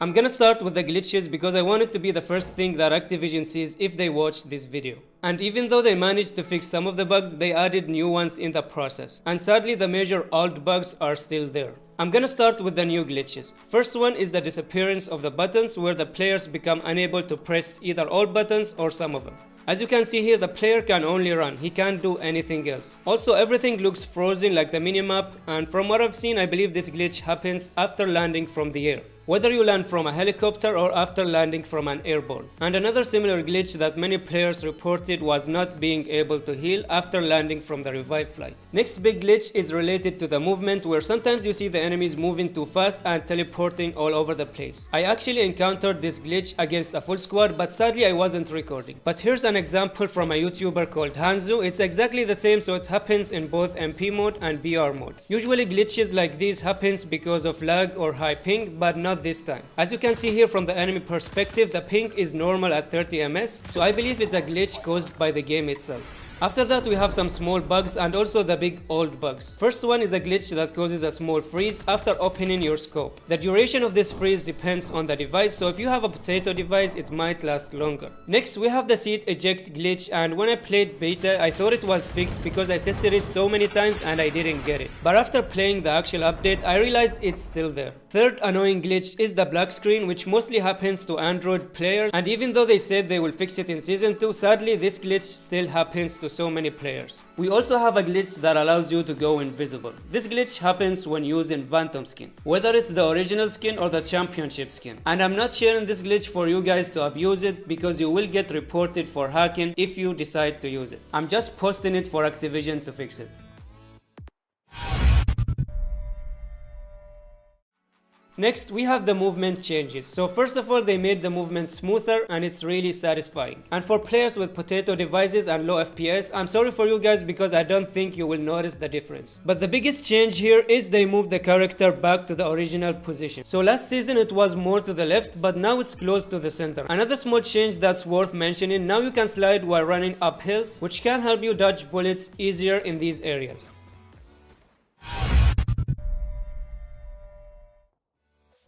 I'm gonna start with the glitches because I want it to be the first thing that Activision sees if they watch this video. And even though they managed to fix some of the bugs, they added new ones in the process. And sadly, the major old bugs are still there. I'm gonna start with the new glitches. First one is the disappearance of the buttons, where the players become unable to press either all buttons or some of them. As you can see here, the player can only run, he can't do anything else. Also, everything looks frozen like the minimap, and from what I've seen, I believe this glitch happens after landing from the air, whether you land from a helicopter or after landing from an airborne. And another similar glitch that many players reported was not being able to heal after landing from the revive flight. Next big glitch is related to the movement, where sometimes you see the enemies moving too fast and teleporting all over the place. I actually encountered this glitch against a full squad, but sadly I wasn't recording. But here's an example from a YouTuber called Hanzo. It's exactly the same, so it happens in both MP mode and BR mode. Usually glitches like these happens because of lag or high ping, but not this time. As you can see here from the enemy perspective, the ping is normal at 30 ms, so I believe it's a glitch caused by the game itself. After that, we have some small bugs and also the big old bugs. First one is a glitch that causes a small freeze after opening your scope. The duration of this freeze depends on the device, so if you have a potato device, it might last longer. Next, we have the seat eject glitch, and when I played beta, I thought it was fixed because I tested it so many times and I didn't get it. But after playing the actual update, I realized it's still there. Third annoying glitch is the black screen, which mostly happens to Android players, and even though they said they will fix it in Season 2, sadly this glitch still happens to so many players. We also have a glitch that allows you to go invisible. This glitch happens when using Phantom skin, whether it's the original skin or the championship skin. And I'm not sharing this glitch for you guys to abuse it, because you will get reported for hacking if you decide to use it. I'm just posting it for Activision to fix it. Next, we have the movement changes. So first of all, they made the movement smoother and it's really satisfying. And for players with potato devices and low FPS, I'm sorry for you guys because I don't think you will notice the difference. But the biggest change here is they moved the character back to the original position. So last season it was more to the left, but now it's close to the center. Another small change that's worth mentioning, now you can slide while running up hills, which can help you dodge bullets easier in these areas.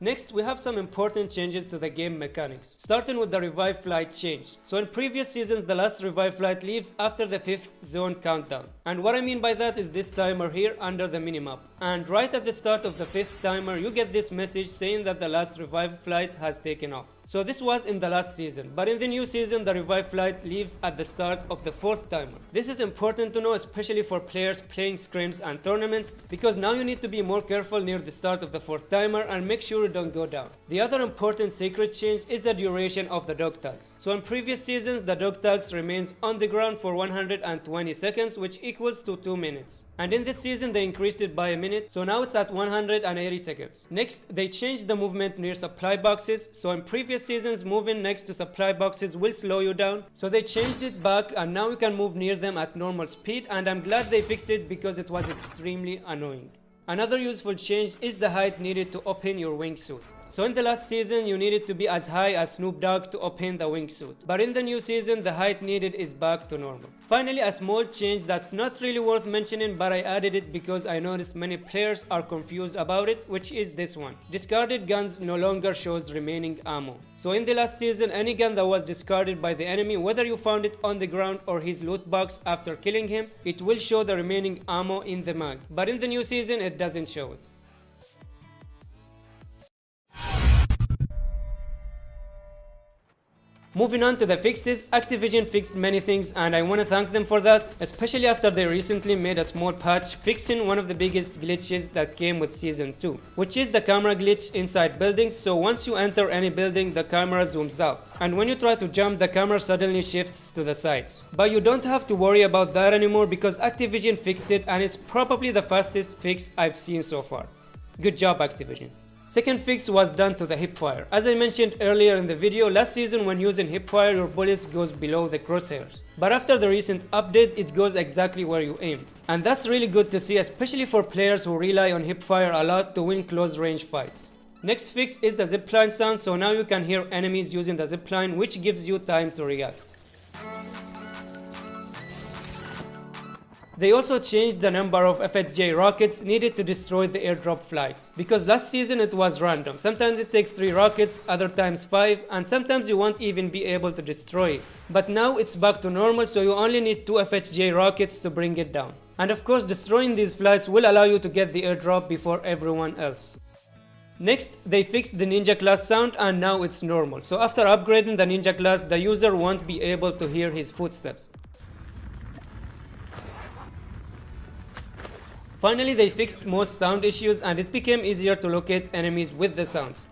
Next, we have some important changes to the game mechanics, starting with the revive flight change. So in previous seasons, the last revive flight leaves after the 5th zone countdown. And what I mean by that is this timer here under the minimap. And right at the start of the 5th timer, you get this message saying that the last revive flight has taken off. So this was in the last season, but in the new season, the revive flight leaves at the start of the 4th timer. This is important to know, especially for players playing scrims and tournaments, because now you need to be more careful near the start of the 4th timer and make sure you don't go down. The other important secret change is the duration of the dog tags. So in previous seasons, the dog tags remains on the ground for 120 seconds, which equals to 2 minutes. And in this season, they increased it by a minute, so now it's at 180 seconds. Next, they changed the movement near supply boxes. So in previous seasons, moving next to supply boxes will slow you down, so they changed it back and now you can move near them at normal speed, and I'm glad they fixed it because it was extremely annoying. Another useful change is the height needed to open your wingsuit. So in the last season, you needed to be as high as Snoop Dogg to open the wingsuit. But in the new season, the height needed is back to normal. Finally, a small change that's not really worth mentioning, but I added it because I noticed many players are confused about it, which is this one. Discarded guns no longer shows remaining ammo. So in the last season, any gun that was discarded by the enemy, whether you found it on the ground or his loot box after killing him, it will show the remaining ammo in the mag. But in the new season, it doesn't show it. Moving on to the fixes, Activision fixed many things and I want to thank them for that, especially after they recently made a small patch fixing one of the biggest glitches that came with Season 2, which is the camera glitch inside buildings. So once you enter any building, the camera zooms out, and when you try to jump, the camera suddenly shifts to the sides. But you don't have to worry about that anymore because Activision fixed it, and it's probably the fastest fix I've seen so far. Good job, Activision. Second fix was done to the hipfire. As I mentioned earlier in the video, last season when using hipfire, your bullets goes below the crosshairs. But after the recent update, it goes exactly where you aim. And that's really good to see, especially for players who rely on hipfire a lot to win close range fights. Next fix is the zipline sound, so now you can hear enemies using the zipline, which gives you time to react. They also changed the number of FHJ rockets needed to destroy the airdrop flights, because last season it was random. Sometimes it takes 3 rockets, other times 5, and sometimes you won't even be able to destroy it. But now it's back to normal, so you only need 2 FHJ rockets to bring it down. And of course, destroying these flights will allow you to get the airdrop before everyone else. Next, they fixed the Ninja class sound and now it's normal. So after upgrading the Ninja class, the user won't be able to hear his footsteps. Finally, they fixed most sound issues and it became easier to locate enemies with the sounds.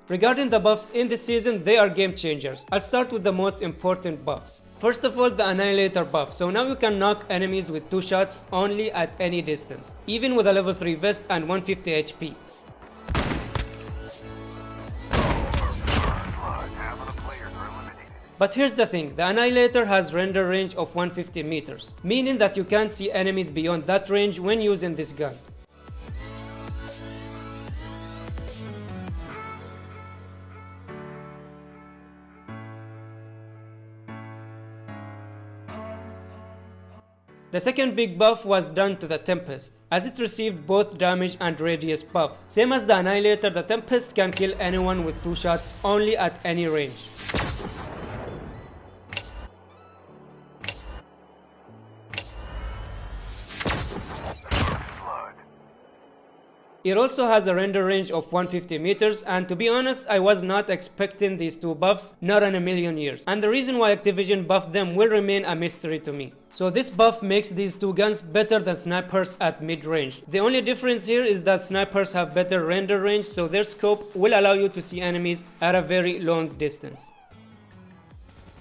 Regarding the buffs in this season, they are game changers. I'll start with the most important buffs. First of all, the Annihilator buff. So now you can knock enemies with 2 shots only at any distance, even with a level 3 vest and 150 HP. But here's the thing, the Annihilator has render range of 150 meters, meaning that you can't see enemies beyond that range when using this gun. The second big buff was done to the Tempest, as it received both damage and radius buffs. Same as the Annihilator, the Tempest can kill anyone with 2 shots only at any range. It also has a render range of 150 meters, and to be honest, I was not expecting these 2 buffs, not in a million years. And the reason why Activision buffed them will remain a mystery to me. So this buff makes these 2 guns better than snipers at mid-range. The only difference here is that snipers have better render range, so their scope will allow you to see enemies at a very long distance.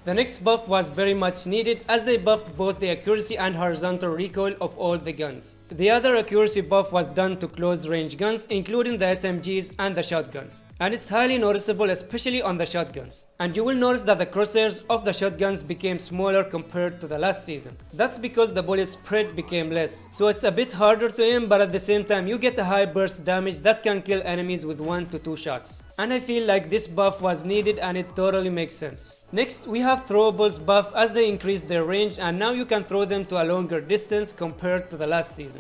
The next buff was very much needed as they buffed both the accuracy and horizontal recoil of all the guns. The other accuracy buff was done to close range guns, including the SMGs and the shotguns. And it's highly noticeable, especially on the shotguns. And you will notice that the crosshairs of the shotguns became smaller compared to the last season. That's because the bullet spread became less. So it's a bit harder to aim, but at the same time you get a high burst damage that can kill enemies with 1 to 2 shots. And I feel like this buff was needed and it totally makes sense. Next, we have throwables buff as they increased their range and now you can throw them to a longer distance compared to the last season.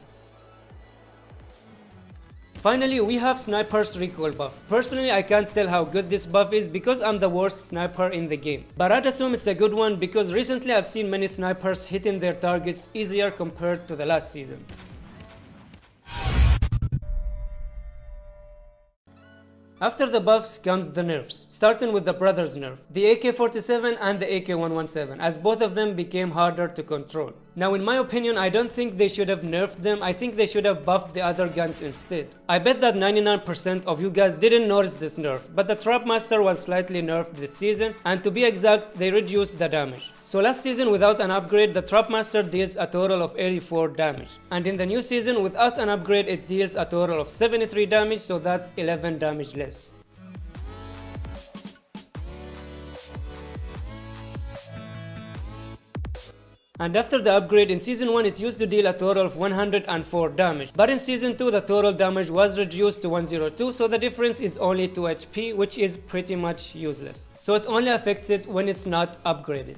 Finally, we have Sniper's recoil buff. Personally, I can't tell how good this buff is because I'm the worst sniper in the game. But I'd assume it's a good one because recently I've seen many snipers hitting their targets easier compared to the last season. After the buffs comes the nerfs, starting with the brothers nerf, the AK-47 and the AK-117, as both of them became harder to control. Now in my opinion, I don't think they should have nerfed them, I think they should have buffed the other guns instead. I bet that 99% of you guys didn't notice this nerf, but the Trapmaster was slightly nerfed this season, and to be exact, they reduced the damage. So last season without an upgrade, the Trapmaster deals a total of 84 damage. And in the new season without an upgrade, it deals a total of 73 damage, so that's 11 damage less. And after the upgrade, in Season 1 it used to deal a total of 104 damage, but in Season 2 the total damage was reduced to 102, so the difference is only 2 HP, which is pretty much useless. So it only affects it when it's not upgraded.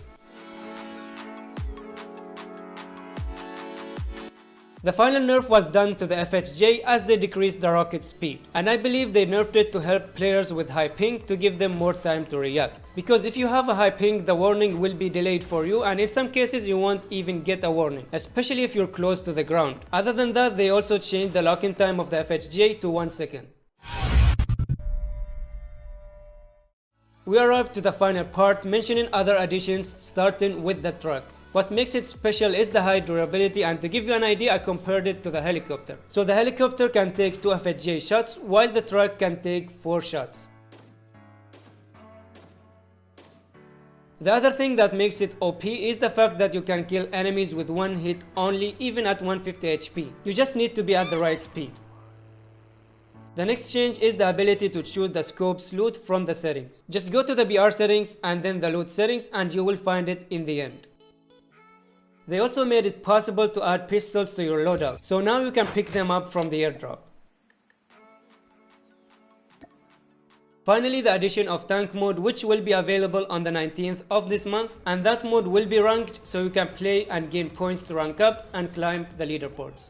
The final nerf was done to the FHJ as they decreased the rocket speed, and I believe they nerfed it to help players with high ping to give them more time to react. Because if you have a high ping, the warning will be delayed for you, and in some cases you won't even get a warning, especially if you're close to the ground. Other than that, they also changed the lock-in time of the FHJ to 1 second. We arrived to the final part, mentioning other additions, starting with the truck. What makes it special is the high durability, and to give you an idea, I compared it to the helicopter. So the helicopter can take 2 FHJ shots, while the truck can take 4 shots. The other thing that makes it OP is the fact that you can kill enemies with 1 hit only, even at 150 HP. You just need to be at the right speed. The next change is the ability to choose the scope's loot from the settings. Just go to the BR settings and then the loot settings, and you will find it in the end. They also made it possible to add pistols to your loadout, so now you can pick them up from the airdrop. Finally, the addition of tank mode, which will be available on the 19th of this month, and that mode will be ranked, so you can play and gain points to rank up and climb the leaderboards.